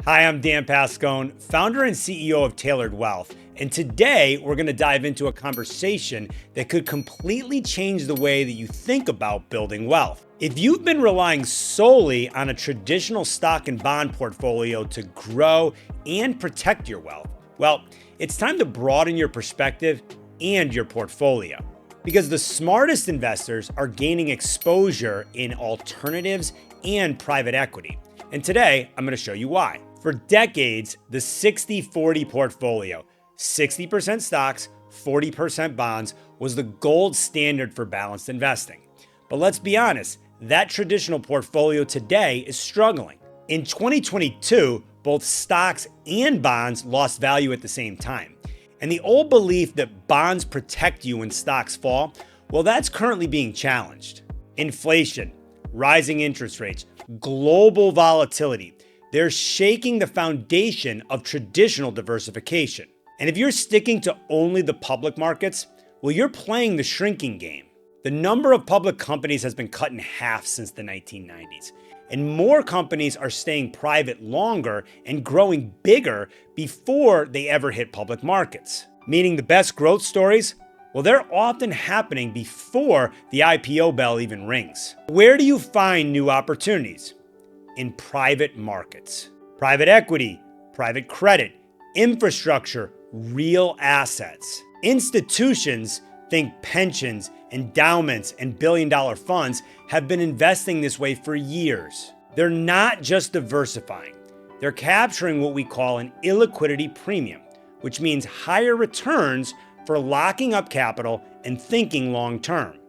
Hi, I'm Dan Pascone, founder and CEO of Tailored Wealth, and today we're going to dive into a conversation that could completely change the way that you think about building wealth. If you've been relying solely on a traditional stock and bond portfolio to grow and protect your wealth, well, it's time to broaden your perspective and your portfolio. Because the smartest investors are gaining exposure in alternatives and private equity. And today, I'm going to show you why. For decades, the 60-40 portfolio, 60% stocks, 40% bonds, was the gold standard for balanced investing. But let's be honest, that traditional portfolio today is struggling. In 2022, both stocks and bonds lost value at the same time. And the old belief that bonds protect you when stocks fall, well, that's currently being challenged. Inflation, rising interest rates, global volatility, they're shaking the foundation of traditional diversification. And if you're sticking to only the public markets, well, you're playing the shrinking game. The number of public companies has been cut in half since the 1990s. And more companies are staying private longer and growing bigger before they ever hit public markets. Meaning the best growth stories, well, they're often happening before the IPO bell even rings. Where do you find new opportunities? In private markets. Private equity, private credit, infrastructure, real assets. Institutions, think pensions, endowments, and billion-dollar funds, have been investing this way for years. They're not just diversifying. They're capturing what we call an illiquidity premium, which means higher returns for locking up capital and thinking long-term.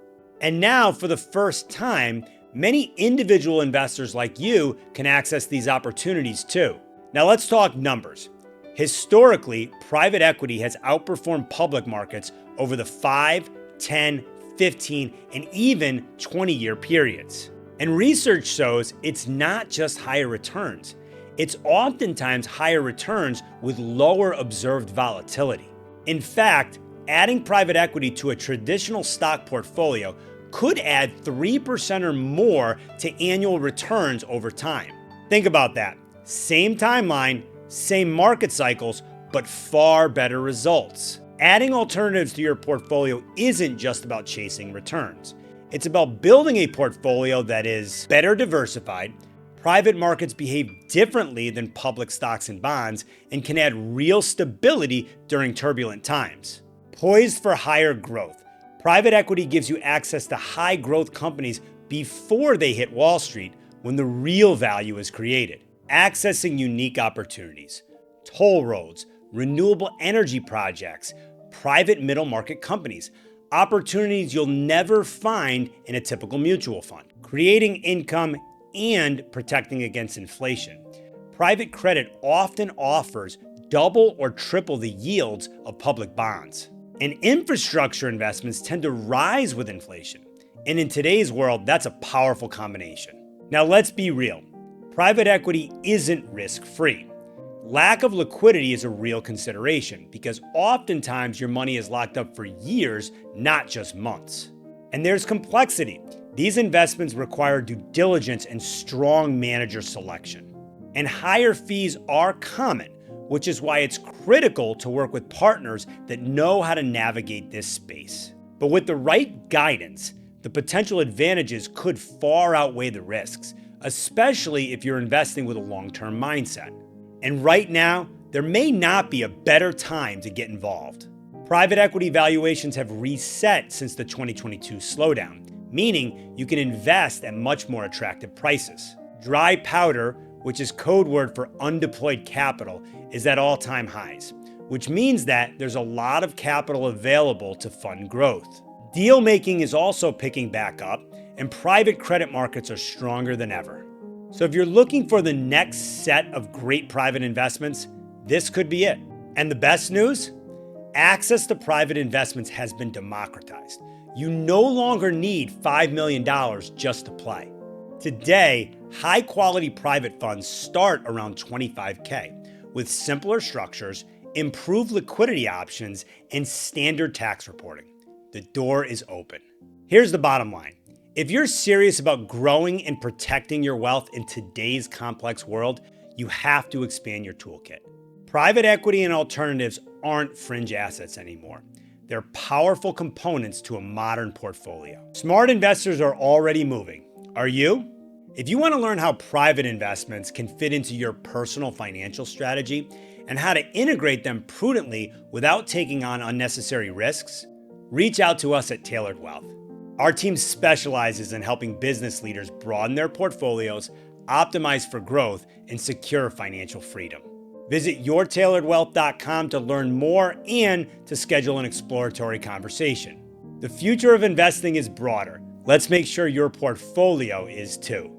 And now, for the first time, many individual investors like you can access these opportunities too. Now let's talk numbers. Historically, private equity has outperformed public markets over the 5, 10, 15, and even 20-year periods. And research shows it's not just higher returns. It's oftentimes higher returns with lower observed volatility. In fact, adding private equity to a traditional stock portfolio could add 3% or more to annual returns over time. Think about that. Same timeline, same market cycles, but far better results. Adding alternatives to your portfolio isn't just about chasing returns. It's about building a portfolio that is better diversified. Private markets behave differently than public stocks and bonds and can add real stability during turbulent times. Poised for higher growth. Private equity gives you access to high growth companies before they hit Wall Street when the real value is created. Accessing unique opportunities, toll roads, renewable energy projects, private middle market companies, opportunities you'll never find in a typical mutual fund. Creating income and protecting against inflation. Private credit often offers double or triple the yields of public bonds. And infrastructure investments tend to rise with inflation. And in today's world, that's a powerful combination. Now let's be real. Private equity isn't risk-free. Lack of liquidity is a real consideration because oftentimes your money is locked up for years, not just months. And there's complexity. These investments require due diligence and strong manager selection. And higher fees are common, which is why it's critical to work with partners that know how to navigate this space. But with the right guidance, the potential advantages could far outweigh the risks, especially if you're investing with a long-term mindset. And right now, there may not be a better time to get involved. Private equity valuations have reset since the 2022 slowdown, meaning you can invest at much more attractive prices. Dry powder, which is code word for undeployed capital, is at all-time highs, which means that there's a lot of capital available to fund growth. Deal making is also picking back up, and private credit markets are stronger than ever. So if you're looking for the next set of great private investments, this could be it. And the best news? Access to private investments has been democratized. You no longer need $5 million just to play. Today, high-quality private funds start around $25K with simpler structures, improved liquidity options, and standard tax reporting. The door is open. Here's the bottom line. If you're serious about growing and protecting your wealth in today's complex world, you have to expand your toolkit. Private equity and alternatives aren't fringe assets anymore. They're powerful components to a modern portfolio. Smart investors are already moving. Are you? If you want to learn how private investments can fit into your personal financial strategy and how to integrate them prudently without taking on unnecessary risks, reach out to us at Tailored Wealth. Our team specializes in helping business leaders broaden their portfolios, optimize for growth, and secure financial freedom. Visit yourtailoredwealth.com to learn more and to schedule an exploratory conversation. The future of investing is broader. Let's make sure your portfolio is too.